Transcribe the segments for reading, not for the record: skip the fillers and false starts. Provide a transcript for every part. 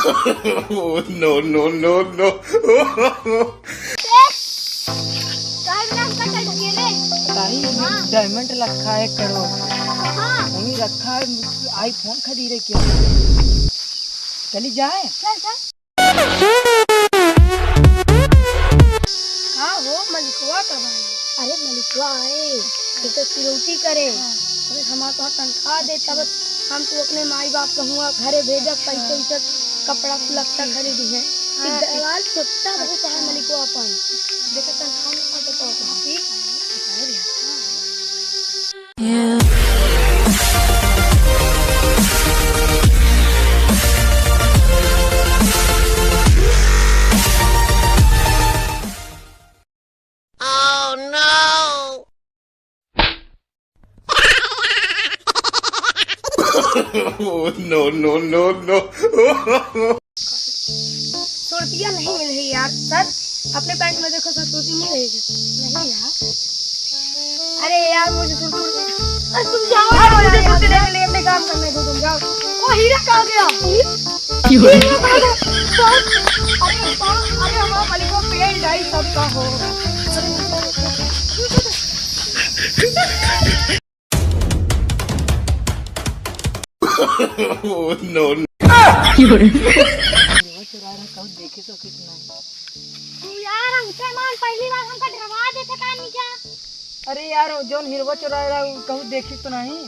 Oh, no, no, no, no. Diamond रखा है crore mummy रखा है आईफोन खरीदे क्या चली जाए हाँ वो मलिकवा कब आए? अरे मलिकवा आए तो सिक्योरिटी करे अरे हमारे तो तनख्वाह दे तब हम तो अपने माई बाप को हुआ घरे भेजा पैसे वैसे कपड़ा लत्ता खरीदी है दलाल छोटा बहुत है मलिकवा अपन देखो तनख्वाह में पाते तो ठीक Oh, no, no, no, no. सुर्तियाँ नहीं मिल रही यार सर अपने बैंक में देखो सर सुर्ती मिल रही है नहीं यार अरे यार मुझे सुर्ती तुम जाओ यार मुझे सुर्ती देने लिए अपने काम करने दो तुम जाओ वो हीरा कहाँ गया हीरा कहाँ गया अरे हमारा मालिक को पेड़ डाई सबका हो Oh, no, no. देखे तो कितना यार हमसे मान पहली बार हमका डरवा देते कानी क्या अरे यार जोन हिरवा चुरा रहा कहूँ देखी तो नहीं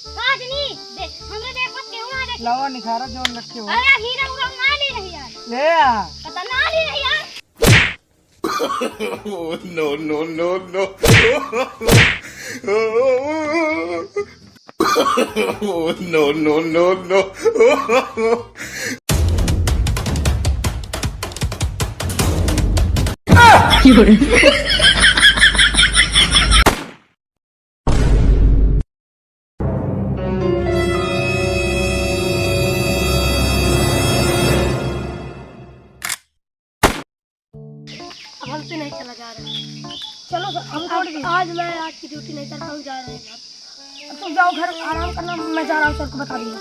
काजनी देख हमरे देख मत क्यों ना देख लावा निखारा जोन रखे हो अरे हीरा उरा ना ले रही यार ले आ पता ना ले रही यार Oh, no, no, no, no. Oh, no, no, no, no. हमसे नहीं चला जा रहा चलो हम आज की ड्यूटी नहीं कर पाऊँ जा रहे हैं घर तुम जाओ घर आराम करना मैं जा रहा हूँ सर को बता दूंगा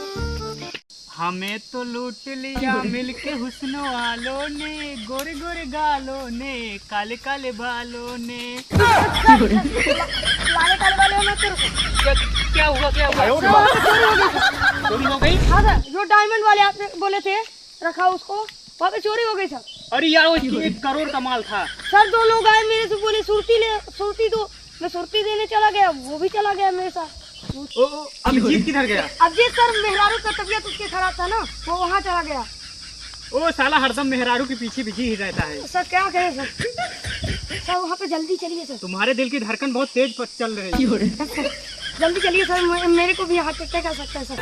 हमें तो लूट लिया मिलके हुस्न वालों ने गोरे गोरे गालों ने काले काले बालों ने लाले काले वाले में तेरे को क्या हुआ चोरी हो गई हाँ सर जो डायमंड वाले आपने बोले थे रखा उसको वहाँ पे चोरी हो गई सर अरे यार वो 1 करोड़ का माल था सर 2 लोग आए मेरे से बोले सुरती दो मैं सुरती देने चला गया वो भी चला गया मेरे साथ अभिजीत किधर गया अभिजीत सर मेहरारू का तबीयत उसके खराब था ना वो वहाँ चला गया ओ साला हरदम मेहरारू के पीछे बिजी ही रहता है सर क्या करें सर सर वहाँ पे जल्दी चलिए सर तुम्हारे दिल की धड़कन बहुत तेज पर चल रही है जल्दी चलिए सर मेरे को भी हार्ट अटैक आ सकता है सर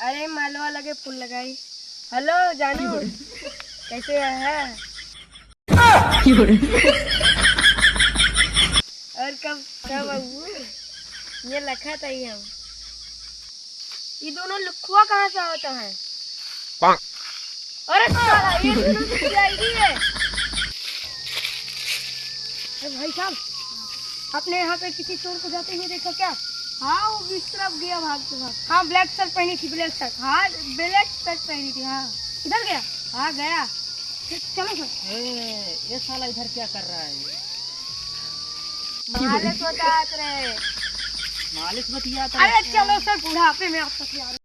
अरे मालवा लगे फूल लगाई हेलो जानू कैसे है और कब बाबू ये लखा था ही हम ये दोनों लुखुआ कहाँ से होता है अरे साला ये दोनों सीआईडी है अरे भाई साहब आपने यहाँ पे किसी चोर को जाते हुए देखा क्या हाँ वो इस तरफ गया भागते भाग हाँ ब्लैक शर्ट पहनी थी ब्लैक शर्ट हाँ ब्लैक शर्ट पहनी थी हाँ इधर गया हाँ गया चलो सर ये साला इधर क्या कर रहा है मालिश बताते रहे मालिश बतियाता अरे चलो सर बुढ़ापे में आप तक यार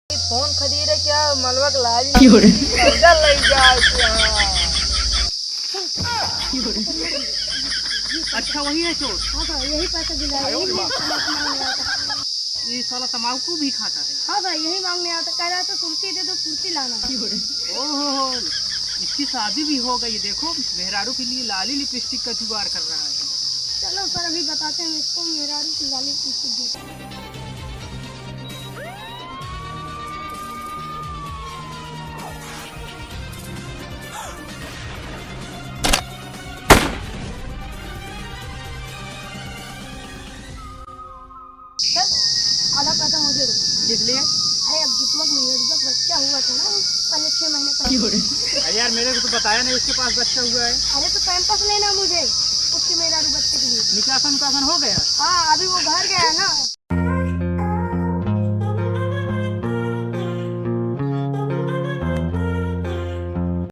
फोन खरीदे क्या मलवा के लाल उधर ले जाओ अच्छा वही है चोर हाँ सर यही पैसा दिलाया ये साला तम्बाकू भी खाता है हाँ सर यही मांगने आता कह रहा था सुर्ती दे दो सुर्ती लाना ओहो इसकी शादी भी हो गई देखो मेहरारू के लिए लाली लिपस्टिक का जुगाड़ कर रहा है चलो सर अभी बताते हैं इसको मेरा लाली लिपस्टिक दे आधा पैसा मुझे दो इसलिए अरे अब दीपक मेरा बच्चा हुआ था ना, पहले 6 महीने पहले। अरे यार मेरे को तो बताया नहीं उसके पास बच्चा हुआ है। अरे तो पैम्पर्स लेना मुझे उसके मेरा बच्चे के लिए। निकासन उकासन हो गया? हाँ अभी वो घर गया है ना,